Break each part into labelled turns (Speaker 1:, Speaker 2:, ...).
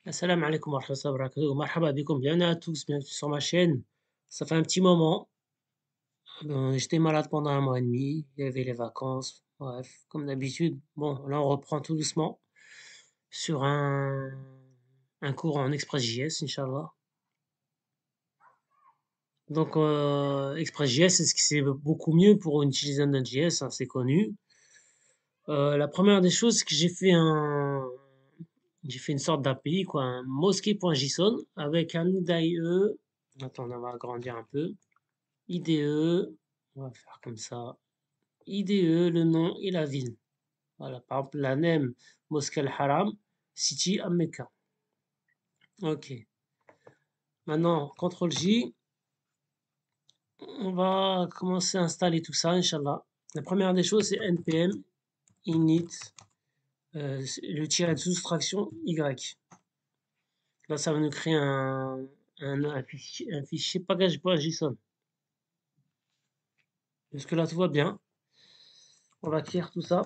Speaker 1: Assalamu alaikum wa rahmatullahi wa barakatuh. Marhaba bikoum, bienvenue à tous, bienvenue sur ma chaîne. Ça fait un petit moment. J'étais malade pendant un mois et demi. Il y avait les vacances. Bref, comme d'habitude. Bon, là, on reprend tout doucement sur un cours en Express.js, Inch'Allah. Donc, Express.js, c'est beaucoup mieux pour une utilisateur de JS, hein, c'est connu. La première des choses, c'est que j'ai fait une sorte d'API, quoi, un mosquée.json avec un IDE. Attends, on va agrandir un peu. IDE, on va faire comme ça. IDE, le nom et la ville. Voilà, par exemple, la name, Mosquée al-Haram, City à Mecca. Ok. Maintenant, CTRL-J, on va commencer à installer tout ça, Inch'Allah. La première des choses, c'est npm init, le tiret de soustraction Y. Là, ça va nous créer un fichier package.json. Jusque là, tout va bien. On va clear tout ça.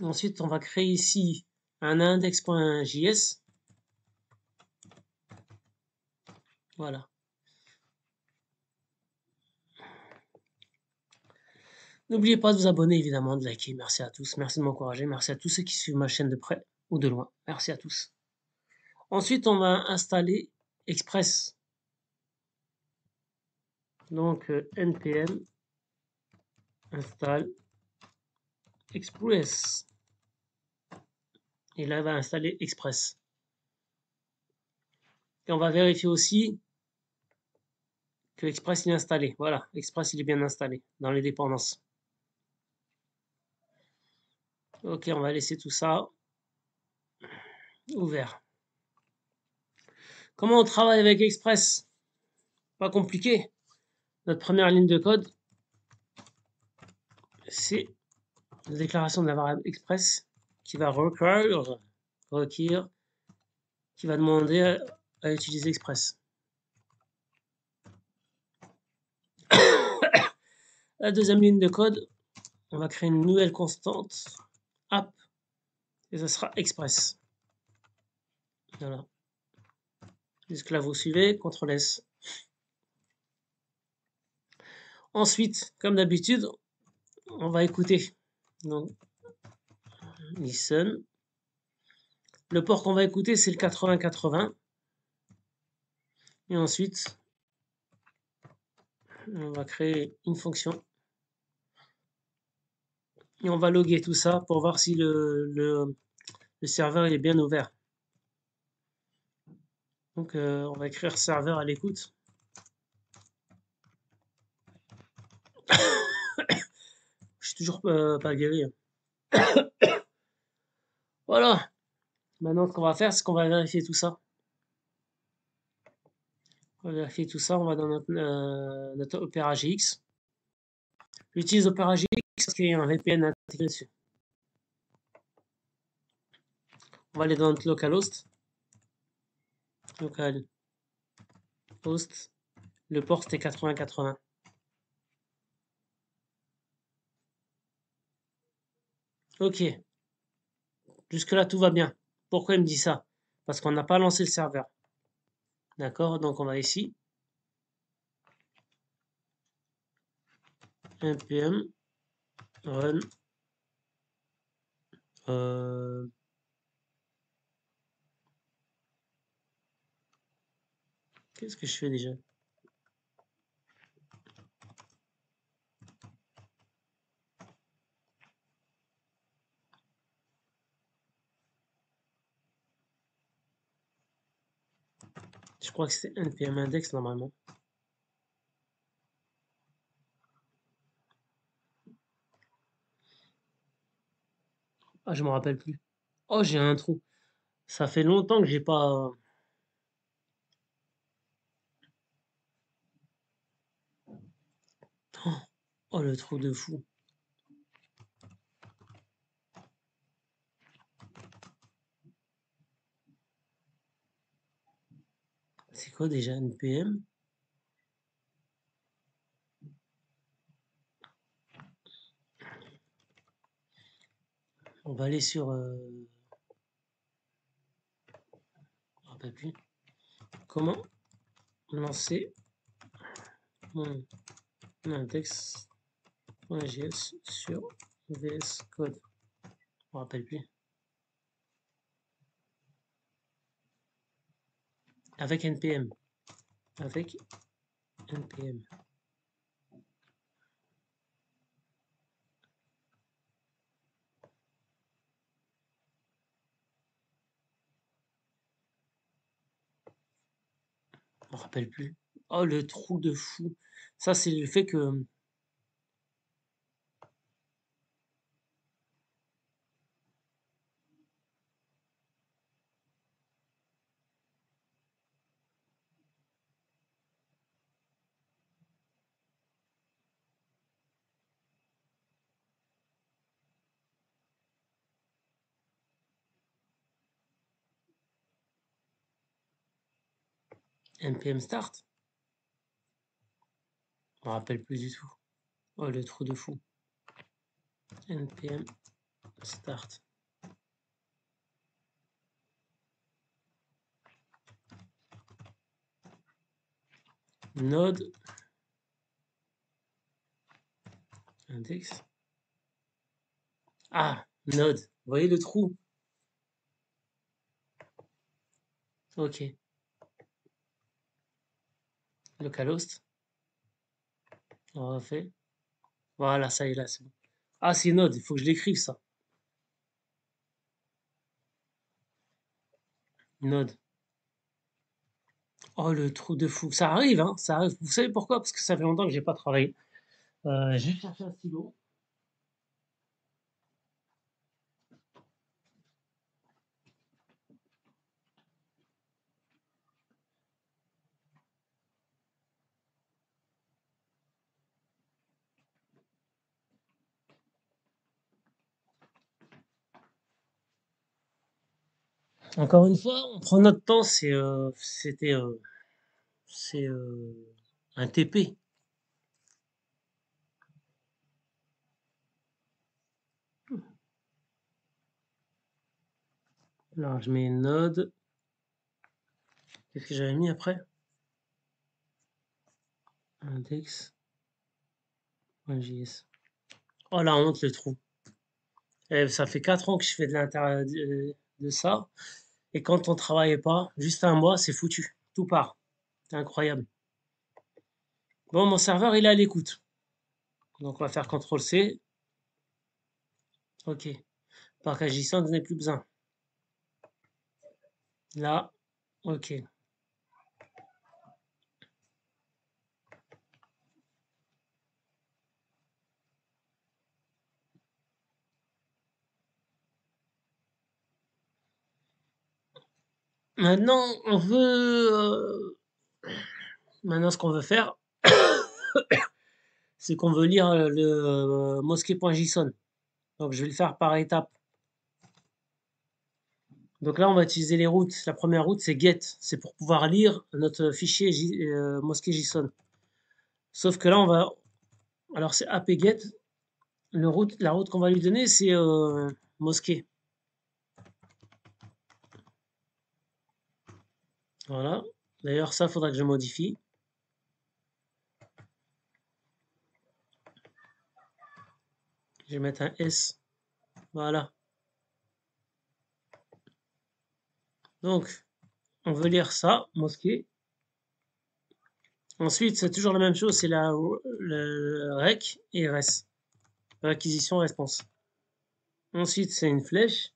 Speaker 1: Ensuite, on va créer ici un index.js. Voilà. N'oubliez pas de vous abonner, évidemment, de liker. Merci à tous. Merci de m'encourager. Merci à tous ceux qui suivent ma chaîne de près ou de loin. Merci à tous. Ensuite, on va installer Express. Donc, npm install Express. Et là, il va installer Express. Et on va vérifier aussi que Express il est installé. Voilà, Express il est bien installé dans les dépendances. Ok, on va laisser tout ça ouvert. Comment on travaille avec Express? Pas compliqué. Notre première ligne de code, c'est la déclaration de la variable Express qui va require, qui va demander à utiliser Express. La deuxième ligne de code, on va créer une nouvelle constante app et ça sera Express. Voilà. Jusque là, vous suivez, CTRL S. Ensuite, comme d'habitude, on va écouter. Donc, listen. Le port qu'on va écouter, c'est le 8080. Et ensuite, on va créer une fonction. Et on va loguer tout ça pour voir si le serveur il est bien ouvert. Donc, on va écrire serveur à l'écoute. Je suis toujours pas guéri. Voilà. Maintenant, ce qu'on va faire, c'est qu'on va vérifier tout ça. On va vérifier tout ça. On va dans notre Opera GX. J'utilise Opera GX parce qu'il y a un VPN intégré dessus. On va aller dans notre localhost. Localhost. Le port, c'était 8080. Ok. Jusque-là, tout va bien. Pourquoi il me dit ça? Parce qu'on n'a pas lancé le serveur. D'accord? Donc, on va ici. npm run. Qu'est-ce que je fais déjà? Je crois que c'est npm index normalement. Ah, je me rappelle plus. Oh, j'ai un trou. Ça fait longtemps que j'ai pas. Oh, le trou de fou. C'est quoi déjà npm? On va aller sur. rappelle plus. Comment lancer mon index.js sur VS Code. Je me rappelle plus. Avec npm. Avec npm. Je me rappelle plus. Oh, le trou de fou. Ça, c'est le fait que npm start. Je me rappelle plus du tout. Oh, le trou de fou. npm start. Node index. Ah, node. Vous voyez le trou? Ok. Localhost. On refait. Voilà, ça y est là, c'est bon. Ah, c'est node. Il faut que je l'écrive ça. Node. Oh, le trou de fou. Ça arrive, hein. Ça arrive. Vous savez pourquoi? Parce que ça fait longtemps que j'ai pas travaillé. Je vais chercher un stylo. Encore une fois, on prend notre temps. C'est un TP. Alors, je mets node. Qu'est-ce que j'avais mis après? Index.js. Oh la honte, le trou. Ça fait 4 ans que je fais de l'intérieur de ça. Et quand on travaille pas, juste un mois, c'est foutu. Tout part. C'est incroyable. Bon, mon serveur, il est à l'écoute. Donc, on va faire CTRL-C. OK. Package JSON, je n'ai plus besoin. Là, OK. Maintenant, maintenant, ce qu'on veut faire, c'est qu'on veut lire le mosquée.json. Donc, je vais le faire par étapes. Donc là, on va utiliser les routes. La première route, c'est get. C'est pour pouvoir lire notre fichier mosquée.json. Sauf que là, on va... Alors, c'est apt-get. La route qu'on va lui donner, c'est mosquée. Voilà. D'ailleurs, ça, faudra que je modifie. Je vais mettre un S. Voilà. Donc, on veut lire ça, mosquée. Ensuite, c'est toujours la même chose, c'est le rec et res. Réquisition, réponse. Ensuite, c'est une flèche.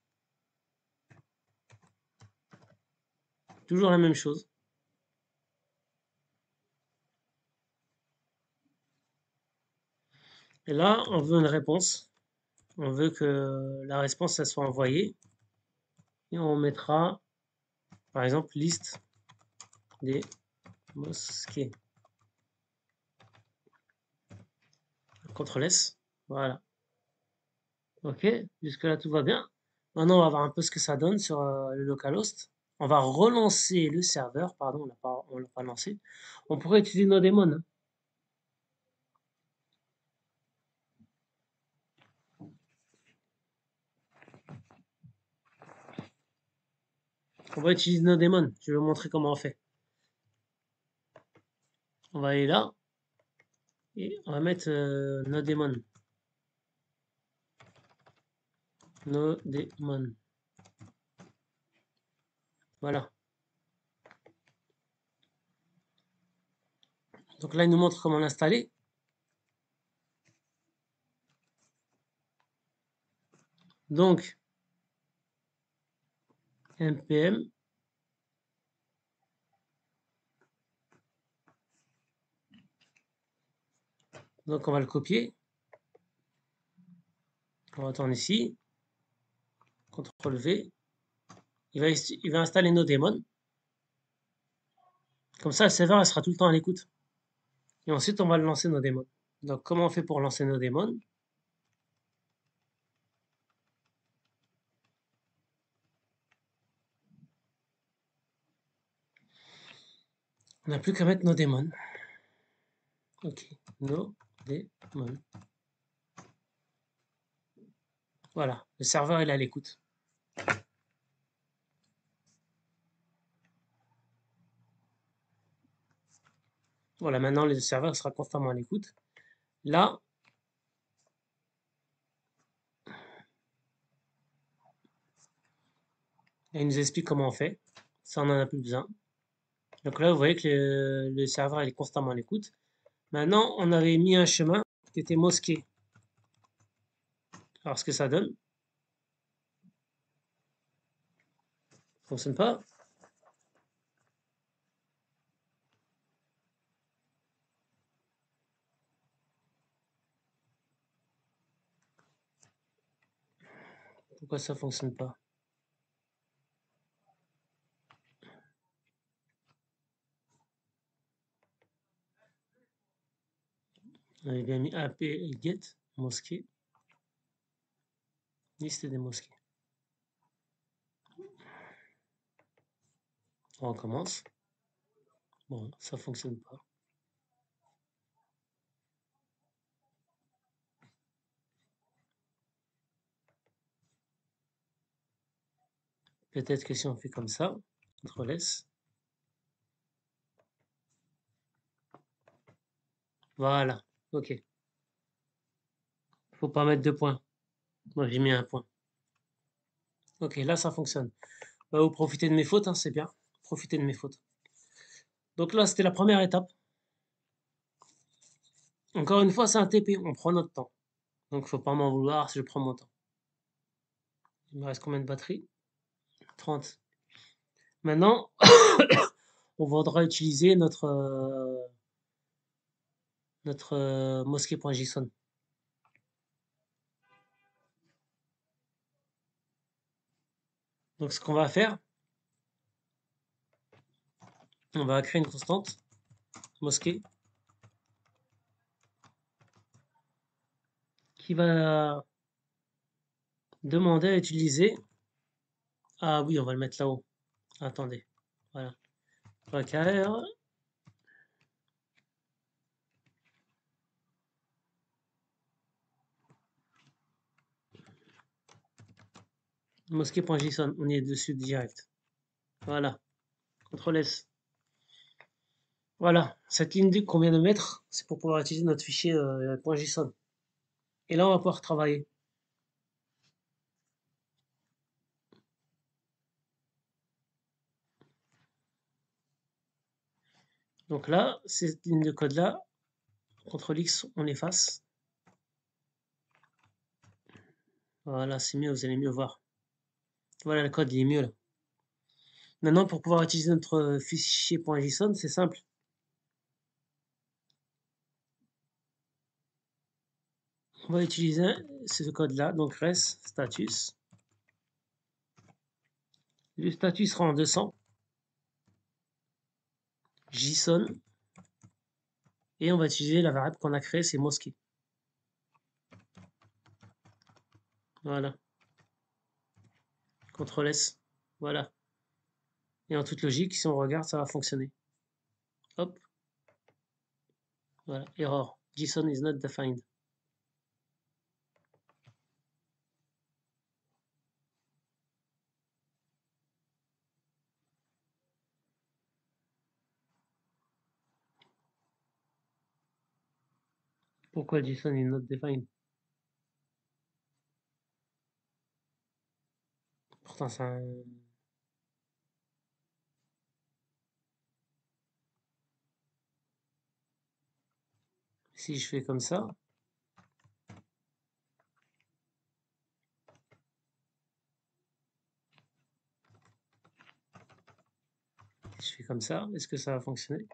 Speaker 1: Toujours la même chose. Et là, on veut une réponse. On veut que la réponse, ça soit envoyée. Et on mettra, par exemple, liste des mosquées. CTRL S. Voilà. OK. Jusque-là, tout va bien. Maintenant, on va voir un peu ce que ça donne sur le localhost. On va relancer le serveur. Pardon, on l'a pas lancé. On pourrait utiliser nos démons. Hein. On va utiliser nos démons. Je vais vous montrer comment on fait. On va aller là et on va mettre nos démons. Nos démons. Voilà. Donc là, il nous montre comment l'installer. Donc, npm. Donc, on va le copier. On retourne ici. CTRL V. Il va installer nos démons. Comme ça, le serveur sera tout le temps à l'écoute. Et ensuite, on va lancer nos démons. Donc, comment on fait pour lancer nos démons? On n'a plus qu'à mettre nos démons. Ok, nos démons. Voilà, le serveur est à l'écoute. Voilà, maintenant le serveur sera constamment à l'écoute. Là, il nous explique comment on fait. Ça, on n'en a plus besoin. Donc là, vous voyez que le serveur est constamment à l'écoute. Maintenant, on avait mis un chemin qui était mosquée. Alors, ce que ça donne, ça ne fonctionne pas. Pourquoi ça ne fonctionne pas? On avait bien mis AP et get, mosquée, liste des mosquées. On recommence. Bon, ça ne fonctionne pas. Peut-être que si on fait comme ça, CTRL S. Voilà, ok. Faut pas mettre de points. Moi, j'ai mis un point. Ok, là, ça fonctionne. Bah, vous profitez de mes fautes, hein, c'est bien. Profitez de mes fautes. Donc là, c'était la première étape. Encore une fois, c'est un TP, on prend notre temps. Donc, faut pas m'en vouloir si je prends mon temps. Il me reste combien de batterie? 30. Maintenant, on voudra utiliser notre mosquée.json. Donc, ce qu'on va faire, on va créer une constante mosquée qui va demander à utiliser. Ah oui, on va le mettre là-haut. Attendez. Voilà. Require. Mosquée.json. On est dessus direct. Voilà. CTRL S. Voilà. Cette ligne qu'on vient de mettre, c'est pour pouvoir utiliser notre fichier .json. Et là, on va pouvoir travailler. Donc là, cette ligne de code là, CTRL X, on l'efface. Voilà, c'est mieux, vous allez mieux voir. Voilà, le code il est mieux là. Maintenant, pour pouvoir utiliser notre fichier .json, c'est simple. On va utiliser ce code là, donc res status. Le statut sera en 200. JSON. Et on va utiliser la variable qu'on a créée, c'est mosquée. Voilà. CTRL S. Voilà. Et en toute logique, si on regarde, ça va fonctionner. Hop. Voilà. Error. JSON is not defined. Pourquoi JSON is not defined? Pourtant, c'est un... Si je fais comme ça, si je fais comme ça, est-ce que ça va fonctionner?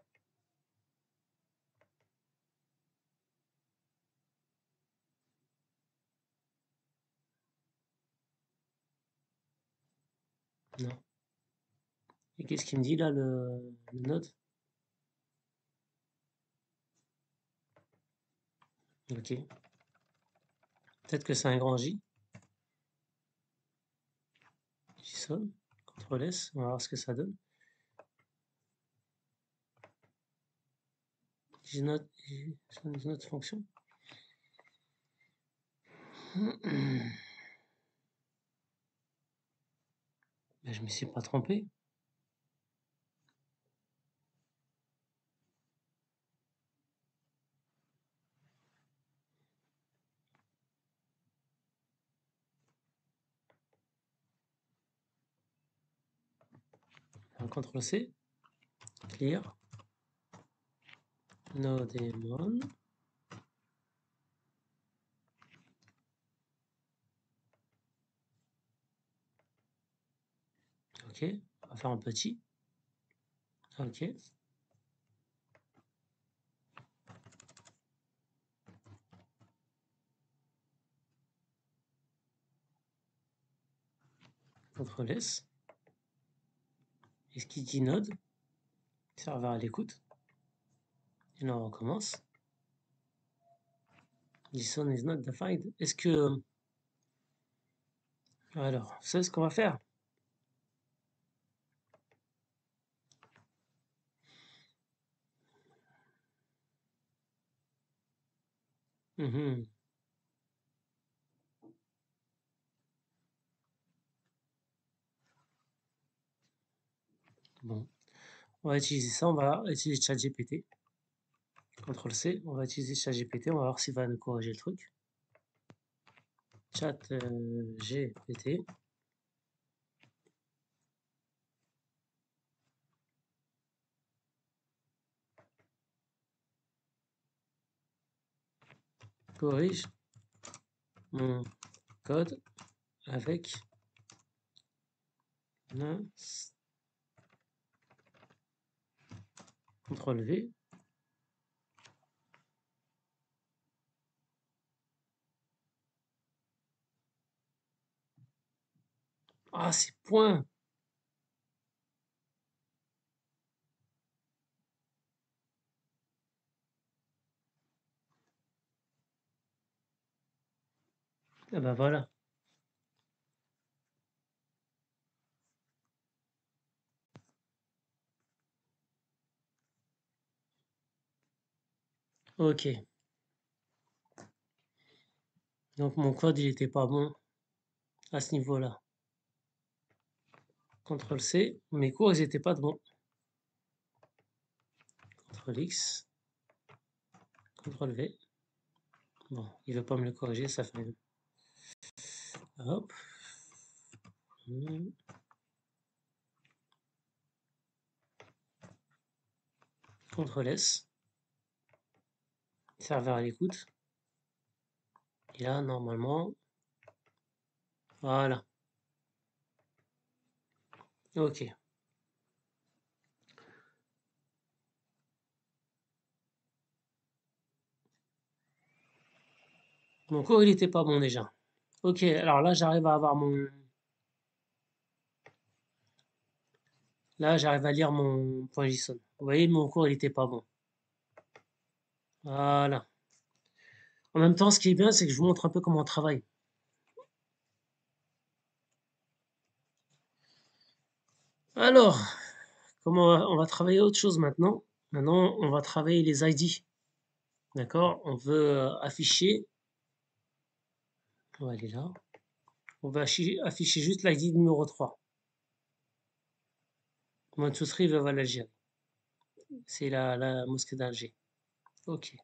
Speaker 1: Non. Et qu'est-ce qu'il me dit là, le node? Ok. Peut-être que c'est un grand J. JSON, CTRL S, on va voir ce que ça donne. JSON is not fonction. Ben, je me suis pas trompé. Un CTRL C, clear, no daemon. Ok, on va faire un petit. Ok. CTRL S. Est-ce qu'il dit node? Serveur à l'écoute. Et là on recommence. JSON is not defined. Est-ce que... Alors, vous savez ce qu'on va faire? Bon, on va utiliser ça, on va utiliser ChatGPT. CTRL C, on va utiliser ChatGPT, on va voir s'il va nous corriger le truc. ChatGPT. Corrige mon code avec CTRL V. Ah, c'est point. Ah ben voilà. Ok. Donc mon code, il était pas bon à ce niveau-là. CTRL C, mes cours, ils étaient pas bons. CTRL X. CTRL V. Bon, il veut pas me le corriger, ça fait... Hop. CTRL S. Serveur à l'écoute. Et là, normalement... Voilà. Ok. Mon cours, il était pas bon déjà. Ok, alors là, j'arrive à avoir mon... Là, j'arrive à lire mon point JSON. Vous voyez, mon cours, il était pas bon. Voilà. En même temps, ce qui est bien, c'est que je vous montre un peu comment on travaille. Alors, comment on va travailler autre chose maintenant? Maintenant, on va travailler les ID. D'accord? On veut afficher. On va aller là. On va afficher juste l'ID numéro 3. One, two, three, va l'Algérie. C'est la mosquée d'Alger. Ok.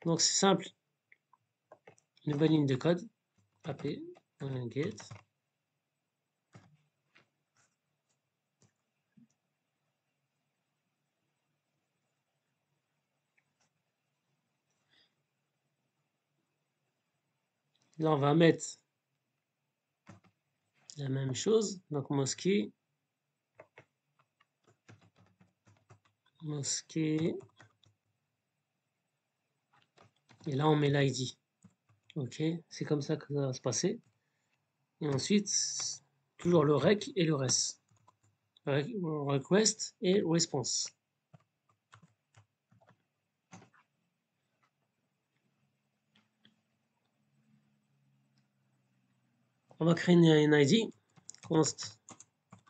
Speaker 1: Donc c'est simple. Nouvelle ligne de code. AP, get. Là, on va mettre la même chose. Donc mosquée. Mosquée. Et là, on met l'ID. Ok, c'est comme ça que ça va se passer. Et ensuite, toujours le rec et le res. Request et response. On va créer une ID. Const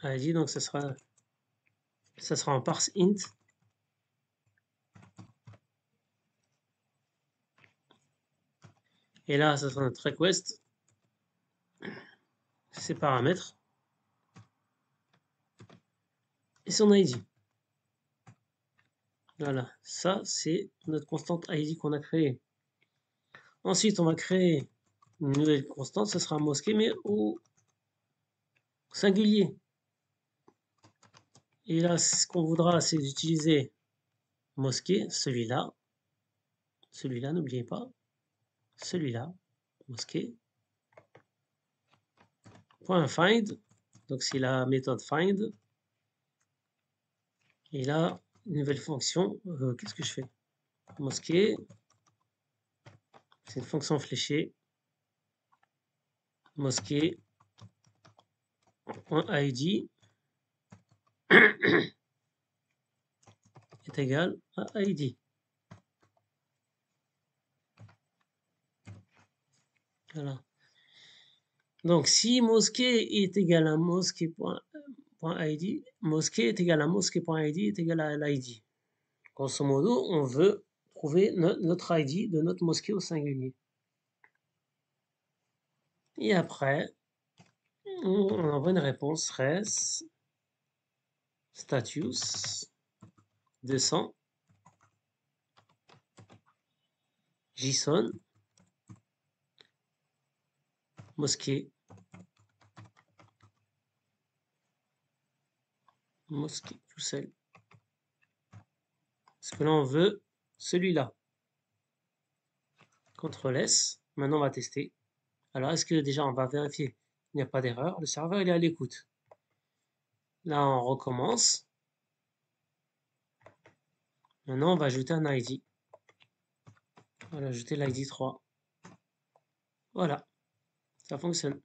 Speaker 1: ID, donc ça sera en parse int. Et là, ça sera notre request. Ses paramètres. Et son ID. Voilà, ça c'est notre constante ID qu'on a créée. Ensuite, on va créer une nouvelle constante, ce sera mosquée, mais au singulier. Et là, ce qu'on voudra, c'est d'utiliser mosquée, celui-là, n'oubliez pas, celui-là, mosquée, point find, donc c'est la méthode find. Et là, une nouvelle fonction, qu'est-ce que je fais? Mosquée, c'est une fonction fléchée, mosquée, point ID est égal à ID. Voilà. Donc, si mosquée est égal à mosquée.id, mosquée est égal à mosquée.id est égal à l'ID. Grosso modo, on veut trouver notre ID de notre mosquée au singulier. Et après, on envoie une réponse res status 200 JSON mosquée tout seul. Parce que là, on veut celui-là. CTRL S. Maintenant, on va tester. Alors, est-ce que déjà, on va vérifier il n'y a pas d'erreur? Le serveur, il est à l'écoute. Là, on recommence. Maintenant, on va ajouter un ID. On va ajouter l'ID 3. Voilà, ça fonctionne.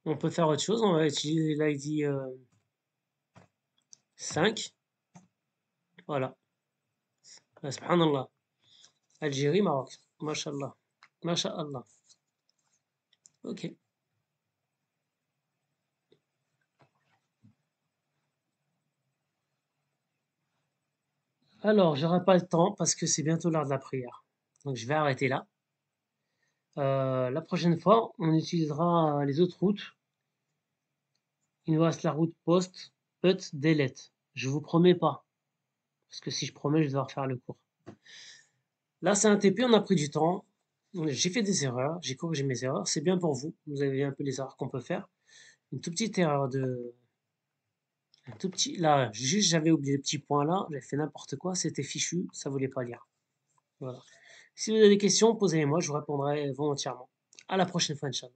Speaker 1: On peut faire autre chose. On va utiliser l'ID 5. Voilà. Subhanallah. Algérie, Maroc. Mashallah. Masha'Allah. Ok. Alors, j'aurai pas le temps parce que c'est bientôt l'heure de la prière. Donc, je vais arrêter là. La prochaine fois, on utilisera les autres routes. Il nous reste la route post, put, delete. Je vous promets pas. Parce que si je promets, je vais devoir faire le cours. Là, c'est un TP, on a pris du temps. J'ai fait des erreurs, j'ai corrigé mes erreurs. C'est bien pour vous. Vous avez un peu les erreurs qu'on peut faire. Une toute petite erreur de... Un tout petit... Là, juste, j'avais oublié le petit point là. J'avais fait n'importe quoi. C'était fichu. Ça voulait pas lire. Voilà. Si vous avez des questions, posez-les-moi. Je vous répondrai volontiers. À la prochaine fois, Inch'Allah.